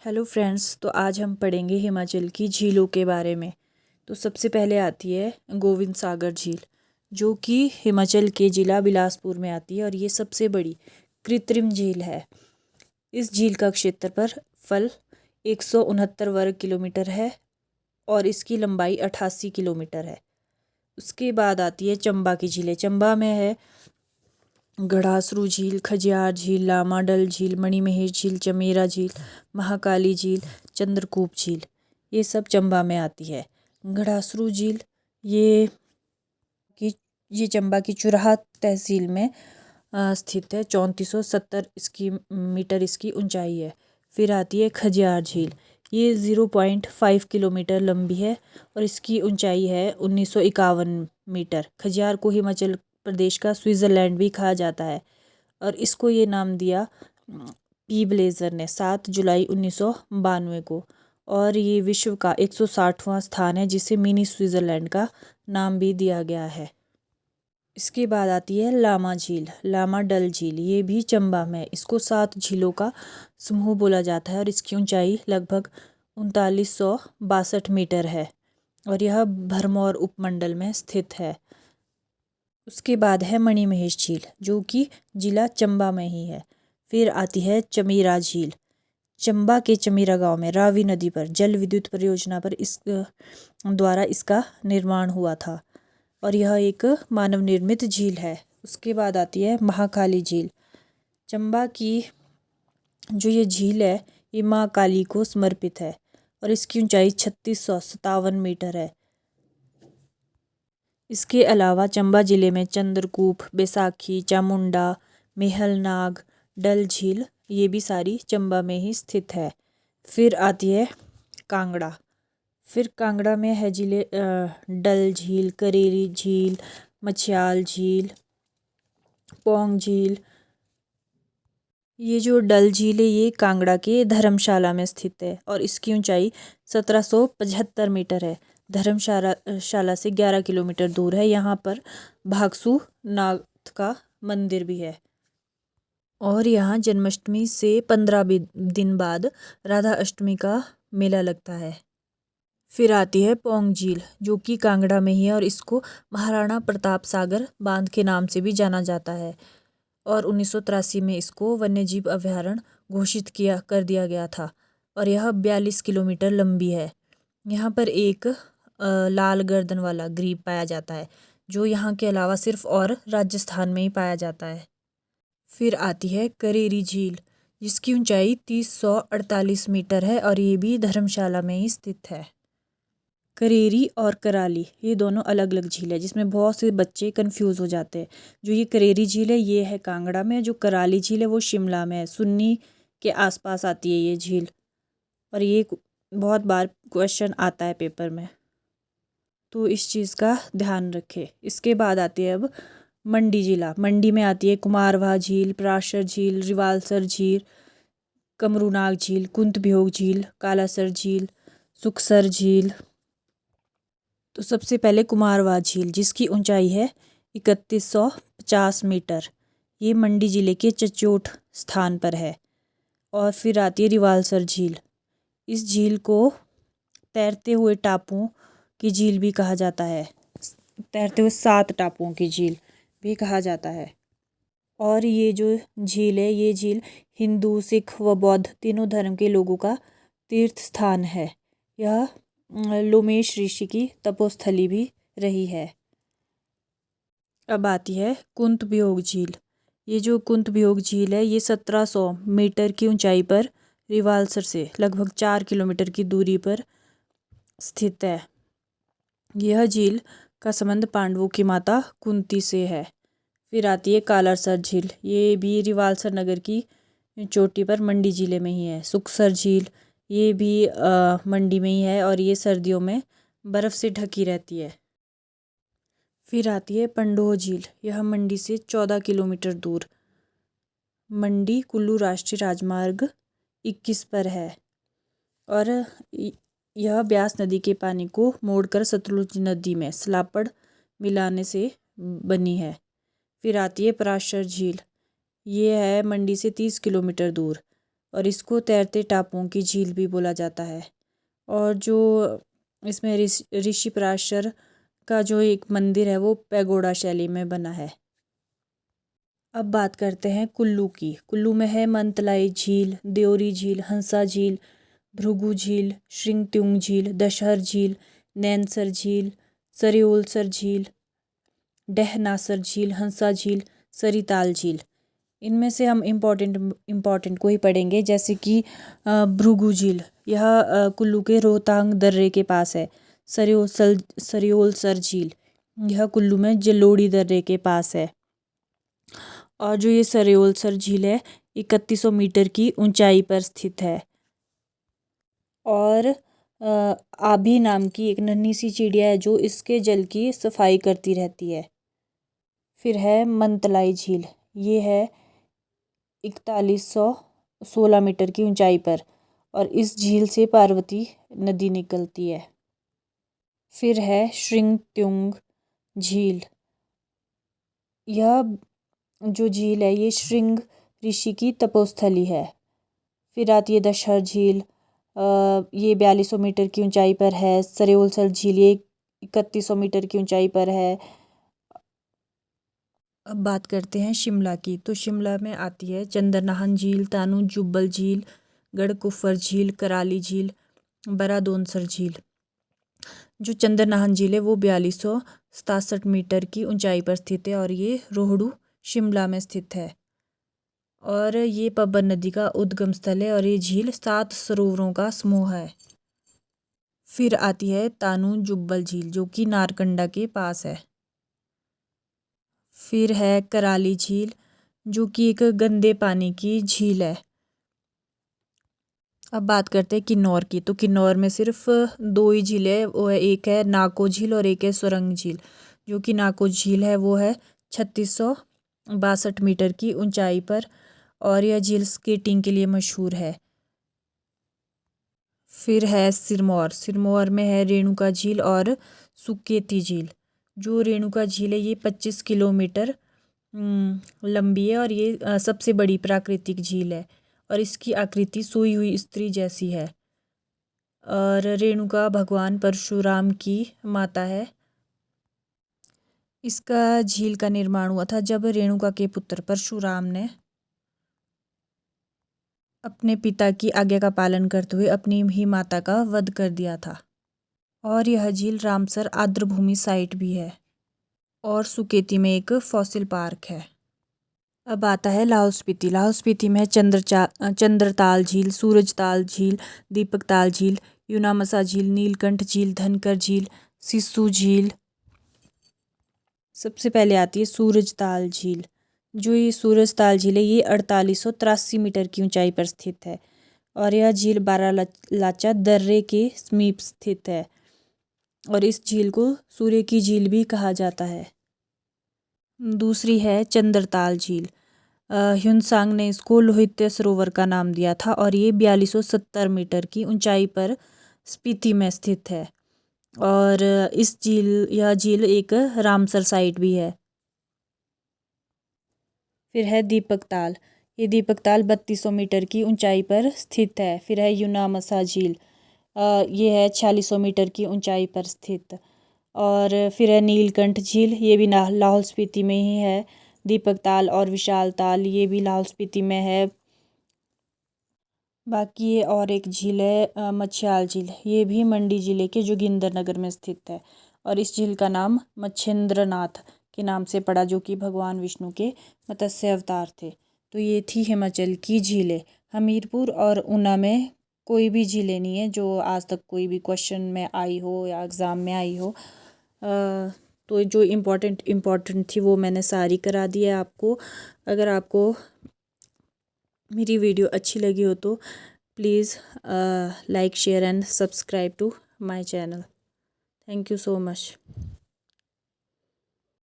Hello friends, तो आज हम पढ़ेंगे हिमाचल की झीलों के बारे में। तो सबसे पहले आती है गोविंद सागर झील, जो कि हिमाचल के ज़िला बिलासपुर में आती है और ये सबसे बड़ी कृत्रिम झील है। इस झील का क्षेत्रफल 169 वर्ग किलोमीटर है और इसकी लंबाई 88 किलोमीटर है। उसके बाद आती है चंबा की झीलें। चंबा में है घड़ासरू झील, खजियार झील, लामा डल झील, मणिमहेश झील, चमेरा झील, महाकाली झील, चंद्रकूप झील, ये सब चंबा में आती है। घड़ासरू झील ये चंबा की चुराह तहसील में स्थित है। 3470 मीटर इसकी ऊंचाई है। फिर आती है खजियार झील। ये 0.5 किलोमीटर लंबी है और इसकी ऊंचाई है 1951 मीटर। खजियार को हिमाचल प्रदेश का स्विट्ज़रलैंड भी कहा जाता है और इसको ये नाम दिया पी ब्लेजर ने 7 जुलाई 1992 को। और ये विश्व का 160वां स्थान है जिसे मिनी स्विट्ज़रलैंड का नाम भी दिया गया है। इसके बाद आती है लामा झील, लामा डल झील। ये भी चंबा में, इसको 7 झीलों का समूह बोला जाता है और इसकी ऊंचाई लगभग 3962 मीटर है और यह भरमौर उपमंडल में स्थित है। उसके बाद है मणिमहेश झील, जो कि जिला चंबा में ही है। फिर आती है चमेरा झील। चंबा के चमेरा गांव में रावी नदी पर जल विद्युत परियोजना पर इस द्वारा इसका निर्माण हुआ था और यह एक मानव निर्मित झील है। उसके बाद आती है महाकाली झील। चंबा की जो ये झील है ये माँ काली को समर्पित है और इसकी ऊंचाई 3657 मीटर है। इसके अलावा चंबा जिले में चंद्रकूप, बैसाखी, चामुंडा, मेहलनाग, डल झील, ये भी सारी चंबा में ही स्थित है। फिर आती है कांगड़ा। फिर कांगड़ा में है जिले डल झील, करेरी झील, मछयाल झील, पौंग झील। ये जो डल झील है ये कांगड़ा के धर्मशाला में स्थित है और इसकी ऊंचाई 1775 मीटर है। धर्मशाला से 11 किलोमीटर दूर है। यहाँ पर भागसू नाथ का मंदिर भी है और यहाँ जन्माष्टमी से 15 दिन बाद राधा अष्टमी का मेला लगता है। फिर आती है पौंग झील, जो कि कांगड़ा में ही है और इसको महाराणा प्रताप सागर बांध के नाम से भी जाना जाता है और 1983 में इसको वन्यजीव अभयारण्य घोषित कर दिया गया था और यह 42 किलोमीटर लंबी है। यहाँ पर एक लाल गर्दन वाला ग्रीब पाया जाता है, जो यहाँ के अलावा सिर्फ और राजस्थान में ही पाया जाता है। फिर आती है करेरी झील, जिसकी ऊंचाई 3048 मीटर है और ये भी धर्मशाला में ही स्थित है। करेरी और कराली ये दोनों अलग अलग झील है, जिसमें बहुत से बच्चे कंफ्यूज हो जाते हैं। जो ये करेरी झील है ये है कांगड़ा में, जो कराली झील है वो शिमला में है। सुन्नी के आसपास आती है ये झील और ये बहुत बार क्वेश्चन आता है पेपर में, तो इस चीज़ का ध्यान रखें। इसके बाद आती है अब मंडी जिला। मंडी में आती है कुमारवाह झील, पराशर झील, रिवालसर झील, कमरूनाग झील, कुंतबियोग झील, कालासर झील, सुखसर झील। तो सबसे पहले कुमारवाह झील, जिसकी ऊंचाई है 3150 मीटर। ये मंडी जिले के चचोट स्थान पर है। और फिर आती है रिवालसर झील। इस झील को तैरते हुए टापुओं की झील भी कहा जाता है। तैरते हुए 7 टापुओं की झील भी कहा जाता है। और ये जो झील है ये झील हिंदू, सिख व बौद्ध तीनों धर्म के लोगों का तीर्थ स्थान है। यह लोमेश ऋषि की तपोस्थली भी रही है। अब आती है कुंतबियोग झील। ये जो कुंतबियोग झील है ये 1700 मीटर की ऊंचाई पर रिवालसर से लगभग 4 किलोमीटर की दूरी पर स्थित है। यह झील का संबंध पांडवों की माता कुंती से है। फिर आती है कालासर झील। ये भी रिवालसर नगर की चोटी पर मंडी जिले में ही है। सुखसर झील ये भी मंडी में ही है और ये सर्दियों में बर्फ़ से ढकी रहती है। फिर आती है पंडोह झील। यह मंडी से 14 किलोमीटर दूर मंडी कुल्लू राष्ट्रीय राजमार्ग 21 पर है और यह ब्यास नदी के पानी को मोड़कर सतलुज नदी में सलापड़ मिलाने से बनी है। फिर आती है पराशर झील। ये है मंडी से 30 किलोमीटर दूर और इसको तैरते टापुओं की झील भी बोला जाता है। और जो इसमें ऋषि पराशर का जो एक मंदिर है वो पैगोडा शैली में बना है। अब बात करते हैं कुल्लू की। कुल्लू में है मंतलाई झील, देओरी झील, हंसा झील, भृगु झील, श्रिंगत्युंग झील, दशहर झील, नैनसर झील, सरियोलसर झील, डहनासर झील, हंसा झील, सरिताल झील। इनमें से हम इम्पॉर्टेंट को ही पढ़ेंगे, जैसे कि भृगु झील, यह कुल्लू के रोहतांग दर्रे के पास है। सरियोलसर झील, यह कुल्लू में जलोड़ी दर्रे के पास है। और जो ये सरियोलसर झील है 3100 मीटर की ऊंचाई पर स्थित है। और आभी नाम की एक नन्ही सी चिड़िया है जो इसके जल की सफाई करती रहती है। फिर है मंतलाई झील, ये है 4116 मीटर की ऊंचाई पर, और इस झील से पार्वती नदी निकलती है। फिर है श्रिंगत्युंग झील, यह जो झील है ये श्रिंग ऋषि की तपोस्थली है। फिर आती है दशहर झील, ये 4200 मीटर की ऊंचाई पर है। सरियोलसर झील ये 3100 मीटर की ऊंचाई पर है। अब बात करते हैं शिमला की। तो शिमला में आती है चंद्रनाहन झील, तानू जुब्बल झील, गढ़कुफर झील, कराली झील, बरादोनसर झील। जो चंद्रनाहन झील है वो 4267 मीटर की ऊंचाई पर स्थित है, और ये रोहड़ू शिमला में स्थित है। और ये पब्बर नदी का उद्गम स्थल है, और ये झील 7 सरोवरों का समूह है। फिर आती है तानू जुब्बल झील, जो कि नारकंडा के पास है। फिर है कराली झील, जो कि एक गंदे पानी की झील है। अब बात करते हैं किन्नौर की। तो किन्नौर में सिर्फ 2 ही झीलें, वो है एक है नाको झील और एक है सुरंग झील। जो कि नाको झील है वो है 3662 मीटर की ऊंचाई पर, और यह झील स्केटिंग के लिए मशहूर है। फिर है सिरमौर। सिरमौर में है रेणुका झील और सुकेती झील। जो रेणुका झील है ये 25 किलोमीटर लंबी है, और ये सबसे बड़ी प्राकृतिक झील है, और इसकी आकृति सोई हुई स्त्री जैसी है। और रेणुका भगवान परशुराम की माता है। इसका झील का निर्माण हुआ था जब रेणुका के पुत्र परशुराम ने अपने पिता की आज्ञा का पालन करते हुए अपनी ही माता का वध कर दिया था। और यह झील रामसर आर्द्रभूमि साइट भी है, और सुकेती में एक फॉसिल पार्क है। अब आता है लाहौल स्पीति। लाहौल स्पीति में है चंद्रताल झील, सूरजताल झील, दीपकताल झील, यूनामसा झील, नीलकंठ झील, धनकर झील, सिस्सू झील। सबसे पहले आती है सूरजताल झील। जो ये सूरजताल झील है ये 4883 मीटर की ऊंचाई पर स्थित है, और यह झील बारालाचा दर्रे के समीप स्थित है, और इस झील को सूर्य की झील भी कहा जाता है। दूसरी है चंद्रताल झील। ह्युनसांग ने इसको लोहित्य सरोवर का नाम दिया था, और ये 4270 मीटर की ऊंचाई पर स्पीति में स्थित है, और यह झील एक रामसर साइट भी है। फिर है दीपकताल। ये दीपकताल 3200 मीटर की ऊंचाई पर स्थित है। फिर है यूनामसा झील, ये है 4600 मीटर की ऊंचाई पर स्थित। और फिर है नीलकंठ झील, ये भी लाहौल स्पीति में ही है। दीपकताल और विशाल ताल ये भी लाहौल स्पीति में है। बाकी ये और एक झील है मच्छयाल झील, ये भी मंडी जिले के जोगिंदरनगर में स्थित है, और इस झील का नाम मच्छेंद्रनाथ के नाम से पड़ा, जो कि भगवान विष्णु के मत्स्य अवतार थे। तो ये थी हिमाचल की झीलें। हमीरपुर और ऊना में कोई भी झीलें नहीं है जो आज तक कोई भी क्वेश्चन में आई हो या एग्ज़ाम में आई हो। तो जो इम्पोर्टेंट थी वो मैंने सारी करा दी है आपको। अगर आपको मेरी वीडियो अच्छी लगी हो तो please like, share and subscribe to my channel. Thank you so much.